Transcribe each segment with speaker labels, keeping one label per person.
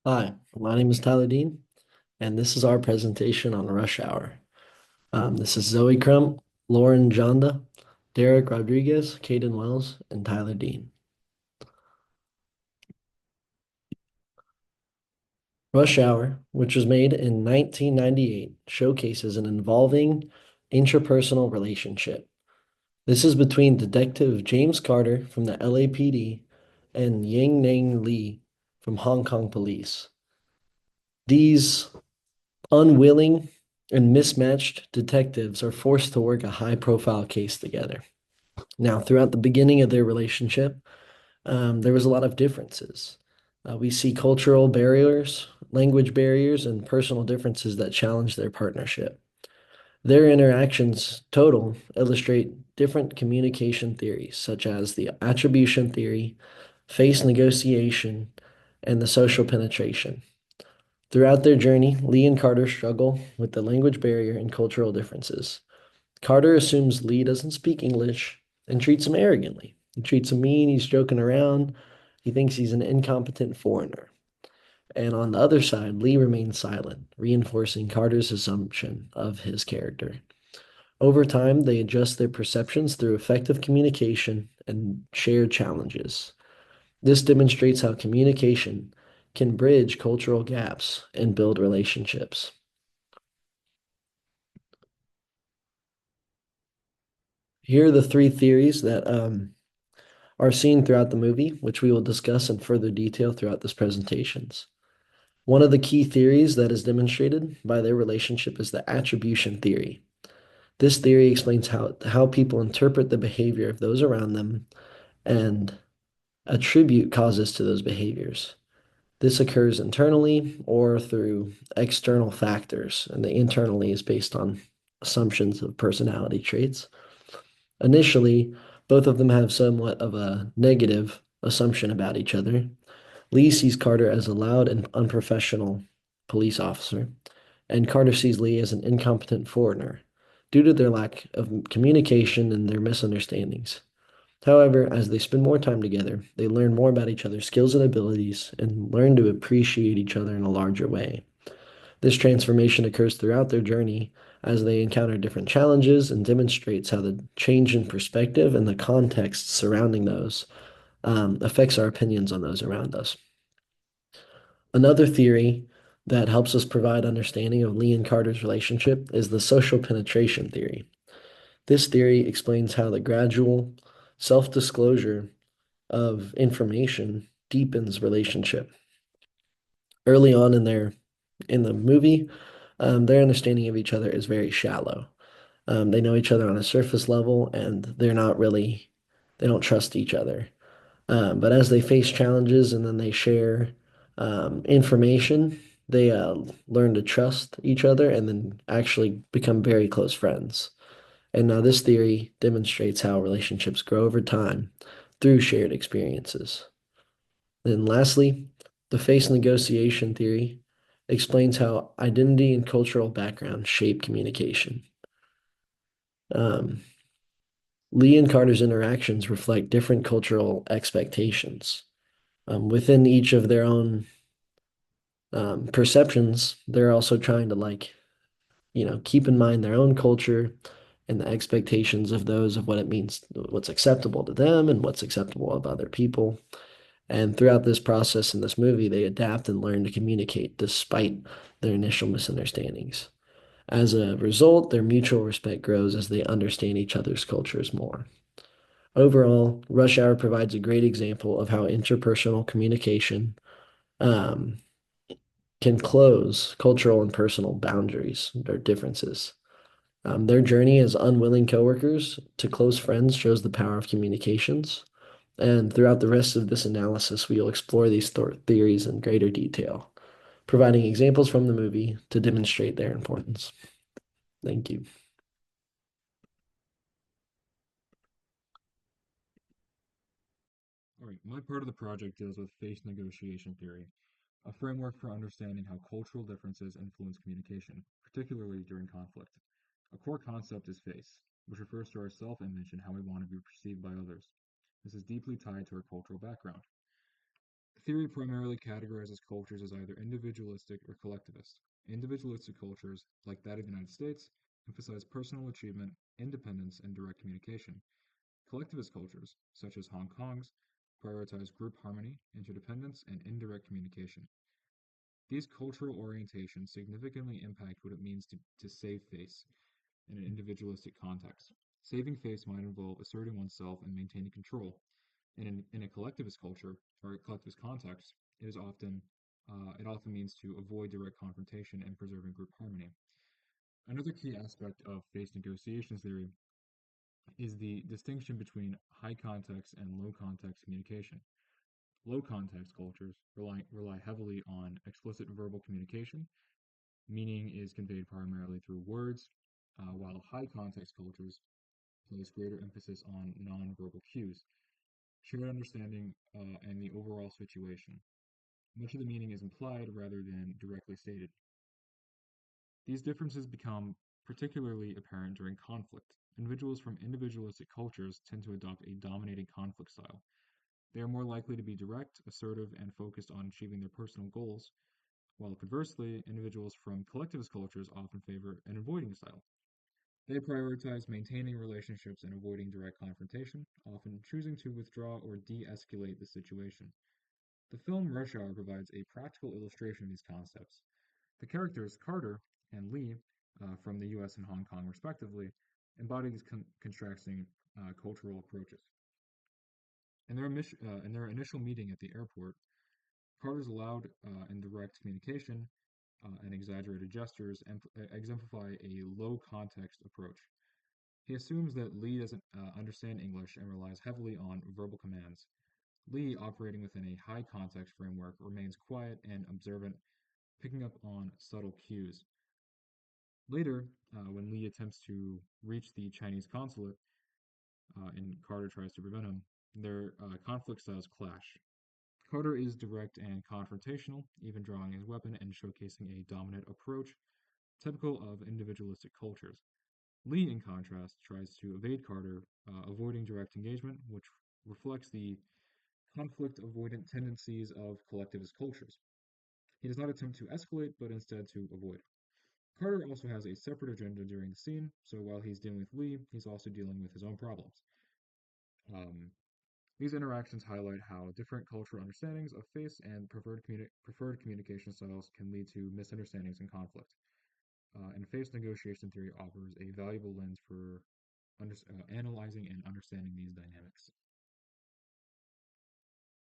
Speaker 1: Hi, my name is Tyler Dean, and this is our presentation on Rush Hour. This is Zoe Crump, Lauren Jonda, Derek Rodriguez, Caden Wells, and Tyler Dean. Rush Hour, which was made in 1998, showcases an involving interpersonal relationship. This is between Detective James Carter from the LAPD and Yang Nang Lee from Hong Kong Police. These unwilling and mismatched detectives are forced to work a high-profile case together. Now, throughout the beginning of their relationship, there was a lot of differences. We see cultural barriers, language barriers, and personal differences that challenge their partnership. Their interactions total illustrate different communication theories, such as the attribution theory, face negotiation, and the social penetration. Throughout their journey, Lee and Carter struggle with the language barrier and cultural differences. Carter assumes Lee doesn't speak English and treats him arrogantly. He treats him mean, he's joking around, he thinks he's an incompetent foreigner. And on the other side, Lee remains silent, reinforcing Carter's assumption of his character. Over time, they adjust their perceptions through effective communication and shared challenges. This demonstrates how communication can bridge cultural gaps and build relationships. Here are the three theories that are seen throughout the movie, which we will discuss in further detail throughout this presentations. One of the key theories that is demonstrated by their relationship is the attribution theory. This theory explains how people interpret the behavior of those around them and attribute causes to those behaviors. This occurs internally or through external factors, and the internally is based on assumptions of personality traits. Initially, both of them have somewhat of a negative assumption about each other. Lee sees Carter as a loud and unprofessional police officer, and Carter sees Lee as an incompetent foreigner due to their lack of communication and their misunderstandings. However, as they spend more time together, they learn more about each other's skills and abilities and learn to appreciate each other in a larger way. This transformation occurs throughout their journey as they encounter different challenges and demonstrates how the change in perspective and the context surrounding those affects our opinions on those around us. Another theory that helps us provide understanding of Lee and Carter's relationship is the social penetration theory. This theory explains how the gradual self-disclosure of information deepens relationship. Early on in the movie, their understanding of each other is very shallow. They know each other on a surface level, and they don't trust each other. But as they face challenges and then they share information, they learn to trust each other and then actually become very close friends. And now this theory demonstrates how relationships grow over time through shared experiences. Then lastly, the face negotiation theory explains how identity and cultural background shape communication. Um, Lee and Carter's interactions reflect different cultural expectations. Within each of their own perceptions, they're also trying to keep in mind their own culture and the expectations of those of what it means, what's acceptable to them and what's acceptable of other people. And throughout this process in this movie, they adapt and learn to communicate despite their initial misunderstandings. As a result, their mutual respect grows as they understand each other's cultures more. Overall, Rush Hour provides a great example of how interpersonal communication um, can close cultural and personal boundaries or differences. Their journey as unwilling coworkers to close friends shows the power of communications. And throughout the rest of this analysis, we will explore these theories in greater detail, providing examples from the movie to demonstrate their importance. Thank you.
Speaker 2: All right, my part of the project deals with face negotiation theory, a framework for understanding how cultural differences influence communication, particularly during conflict. A core concept is face, which refers to our self-image and how we want to be perceived by others. This is deeply tied to our cultural background. Theory primarily categorizes cultures as either individualistic or collectivist. Individualistic cultures, like that of the United States, emphasize personal achievement, independence, and direct communication. Collectivist cultures, such as Hong Kong's, prioritize group harmony, interdependence, and indirect communication. These cultural orientations significantly impact what it means to save face in an individualistic context. Saving face might involve asserting oneself and maintaining control. In a collectivist culture or a collectivist context, it often means to avoid direct confrontation and preserving group harmony. Another key aspect of face negotiations theory is the distinction between high context and low context communication. Low context cultures rely heavily on explicit verbal communication. Meaning is conveyed primarily through words, while high context cultures place greater emphasis on nonverbal cues, shared understanding, and the overall situation. Much of the meaning is implied rather than directly stated. These differences become particularly apparent during conflict. Individuals from individualistic cultures tend to adopt a dominating conflict style. They are more likely to be direct, assertive, and focused on achieving their personal goals, while conversely, individuals from collectivist cultures often favor an avoiding style. They prioritize maintaining relationships and avoiding direct confrontation, often choosing to withdraw or de escalate the situation. The film Rush Hour provides a practical illustration of these concepts. The characters Carter and Lee, from the US and Hong Kong respectively, embody these contrasting cultural approaches. In their initial meeting at the airport, Carter's loud and direct communication and exaggerated gestures exemplify a low context approach. He assumes that Lee doesn't understand English and relies heavily on verbal commands. Lee, operating within a high context framework, remains quiet and observant, picking up on subtle cues. Later, when Lee attempts to reach the Chinese consulate and Carter tries to prevent him, their conflict styles clash. Carter is direct and confrontational, even drawing his weapon and showcasing a dominant approach, typical of individualistic cultures. Lee, in contrast, tries to evade Carter, avoiding direct engagement, which reflects the conflict avoidant tendencies of collectivist cultures. He does not attempt to escalate, but instead to avoid. Carter also has a separate agenda during the scene, so while he's dealing with Lee, he's also dealing with his own problems. Um, these interactions highlight how different cultural understandings of face and preferred communication styles can lead to misunderstandings and conflict. And face negotiation theory offers a valuable lens for analyzing and understanding these dynamics.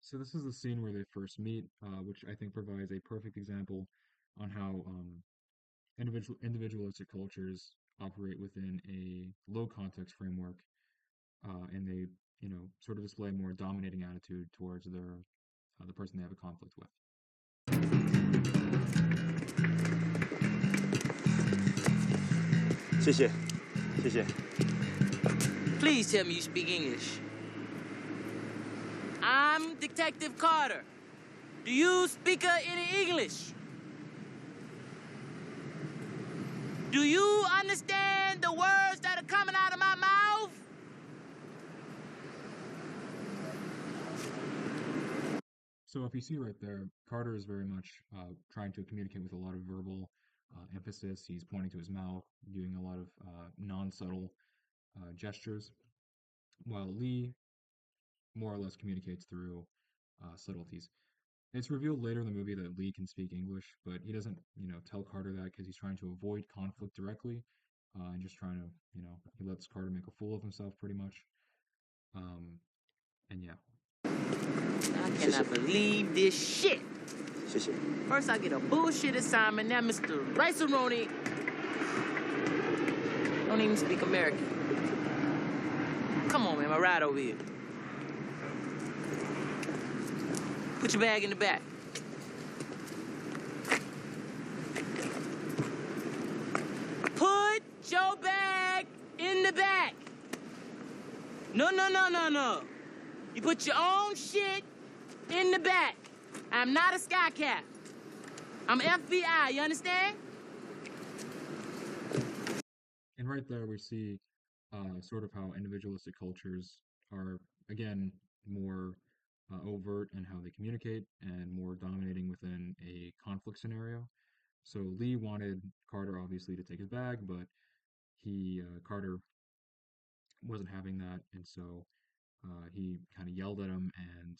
Speaker 2: So this is the scene where they first meet, which I think provides a perfect example on how individualistic cultures operate within a low context framework, and they, sort of display a more dominating attitude towards the person they have a conflict with.
Speaker 3: Please tell me you speak English. I'm Detective Carter. Do you speak any English? Do you understand the words that are coming out of my mouth?
Speaker 2: So if you see right there, Carter is very much trying to communicate with a lot of verbal emphasis. He's pointing to his mouth, doing a lot of non-subtle gestures, while Lee more or less communicates through subtleties. It's revealed later in the movie that Lee can speak English, but he doesn't, tell Carter that because he's trying to avoid conflict directly, and just trying to, he lets Carter make a fool of himself pretty much. And yeah.
Speaker 3: I cannot believe this shit. First I get a bullshit assignment, now Mr. Rice-A-Roni don't even speak American. Come on, man, my ride over here. Put your bag in the back. Put your bag in the back. No. You put your own shit in the back. I'm not a sky cap. I'm FBI, you understand?
Speaker 2: And right there we see sort of how individualistic cultures are, again, more overt in how they communicate and more dominating within a conflict scenario. So Lee wanted Carter obviously to take his bag, but Carter wasn't having that, and so he kind of yelled at him and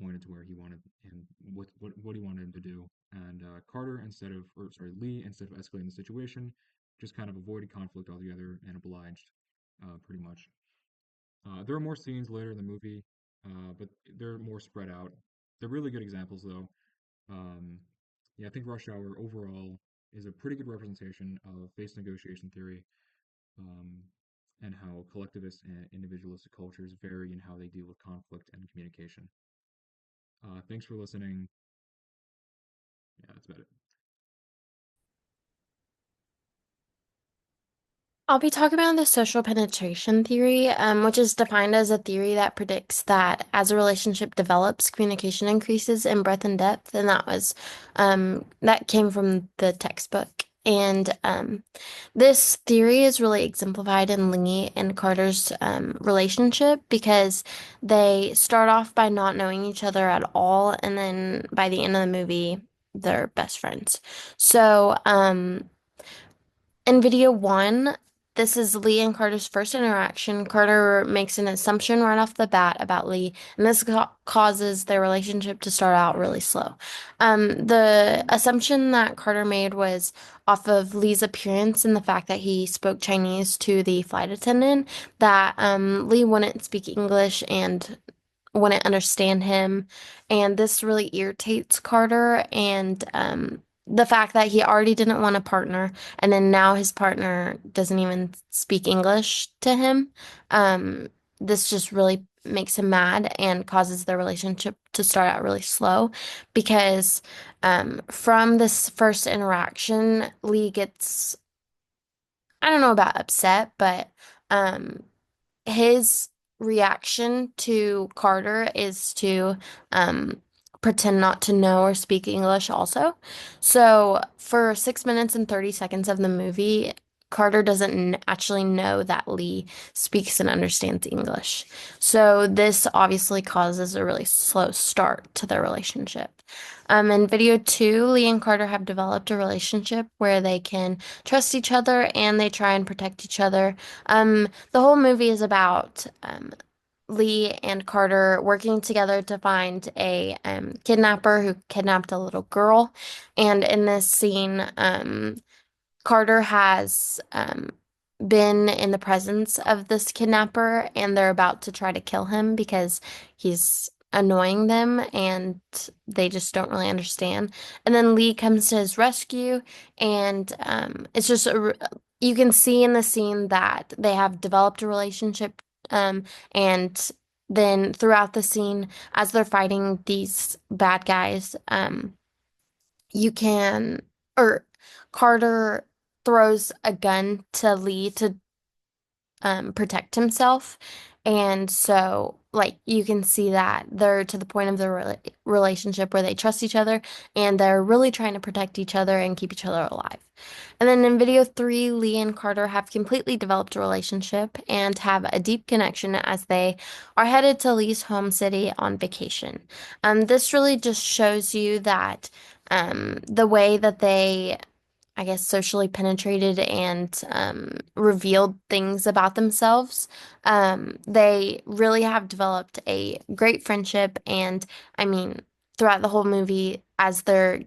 Speaker 2: pointed to where he wanted him, what he wanted him to do. And Lee, instead of escalating the situation, just kind of avoided conflict altogether and obliged, pretty much. There are more scenes later in the movie, but they're more spread out. They're really good examples, though. Um, yeah, I think Rush Hour overall is a pretty good representation of face negotiation theory, um, and how collectivist and individualistic cultures vary in how they deal with conflict and communication. Thanks for listening. Yeah, that's about it.
Speaker 4: I'll be talking about the social penetration theory, which is defined as a theory that predicts that as a relationship develops, communication increases in breadth and depth, and that came from the textbook. And this theory is really exemplified in Lee and Carter's relationship because they start off by not knowing each other at all, and then by the end of the movie, they're best friends. So, in video one, this is Lee and Carter's first interaction. Carter makes an assumption right off the bat about Lee, and this causes their relationship to start out really slow. The assumption that Carter made was off of Lee's appearance and the fact that he spoke Chinese to the flight attendant, that Lee wouldn't speak English and wouldn't understand him, and this really irritates Carter, and the fact that he already didn't want a partner, and then now his partner doesn't even speak English to him. This just really makes him mad and causes their relationship to start out really slow because from this first interaction, Lee gets, I don't know about upset, but his reaction to Carter is to pretend not to know or speak English also. So for 6 minutes and 30 seconds of the movie, Carter doesn't actually know that Lee speaks and understands English. So this obviously causes a really slow start to their relationship. In video two, Lee and Carter have developed a relationship where they can trust each other and they try and protect each other. The whole movie is about Lee and Carter working together to find a kidnapper who kidnapped a little girl. And in this scene, Carter has been in the presence of this kidnapper, and they're about to try to kill him because he's annoying them and they just don't really understand. And then Lee comes to his rescue, and it's just you can see in the scene that they have developed a relationship. And then throughout the scene, as they're fighting these bad guys, you can, or Carter throws a gun to Lee to protect himself. And so, like, you can see that they're to the point of their relationship where they trust each other and they're really trying to protect each other and keep each other alive. And then in video three, Lee and Carter have completely developed a relationship and have a deep connection as they are headed to Lee's home city on vacation. This really just shows you that the way that they, I guess, socially penetrated and revealed things about themselves. They really have developed a great friendship, and I mean, throughout the whole movie, as they're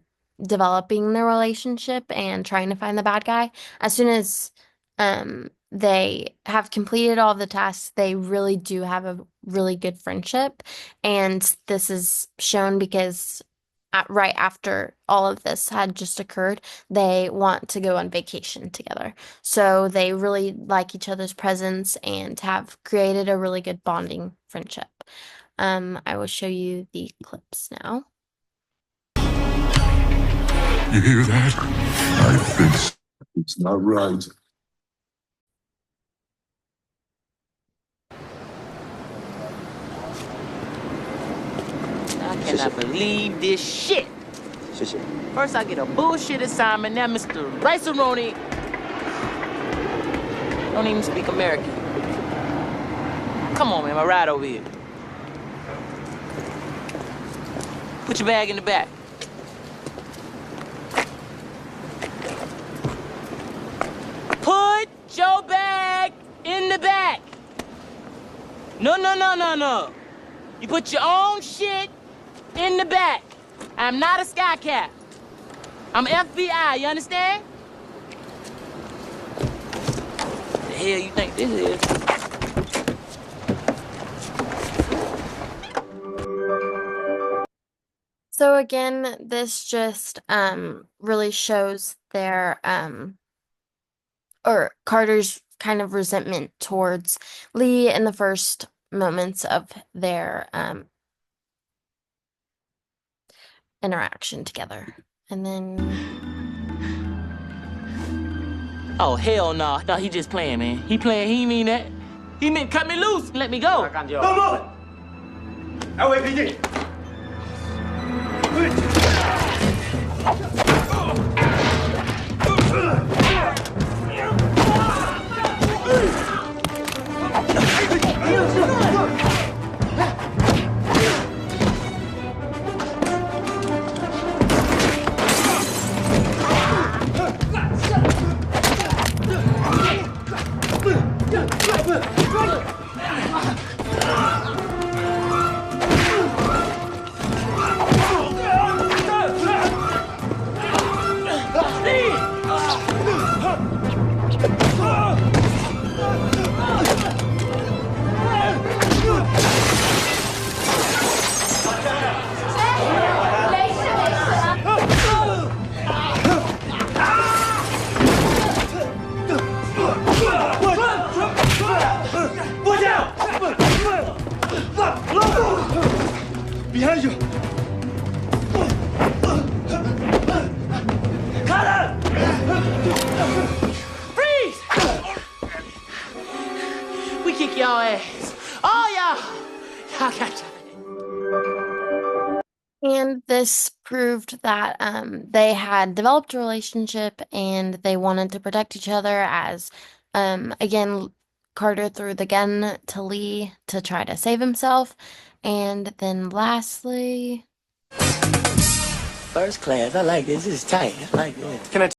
Speaker 4: developing their relationship and trying to find the bad guy, as soon as they have completed all the tasks, they really do have a really good friendship, and this is shown because right after all of this had just occurred, they want to go on vacation together. So they really like each other's presence and have created a really good bonding friendship. I will show you the clips now.
Speaker 5: You hear that? I think it's not right.
Speaker 3: I cannot believe this shit. First I get a bullshit assignment, now Mr. Rice-A-Roni don't even speak American. Come on, man, my ride over here. Put your bag in the back. Put your bag in the back. No, no, no, no, no. You put your own shit in the back. I'm not a sky cap. I'm FBI, you understand? The hell you think this is?
Speaker 4: So again, this just really shows their or Carter's kind of resentment towards Lee in the first moments of their interaction together. And then
Speaker 3: Oh, hell no. No, he just playing, man. He playing, he mean that. He meant cut me loose, let me go.
Speaker 6: LAPD! Behind you!
Speaker 3: Freeze! We kick y'all ass. All y'all. Y'all got y'all.
Speaker 4: and this proved that they had developed a relationship and they wanted to protect each other as again Carter threw the gun to Lee to try to save himself. And then lastly,
Speaker 3: First class, I like this. This is tight. I like this.
Speaker 6: Can I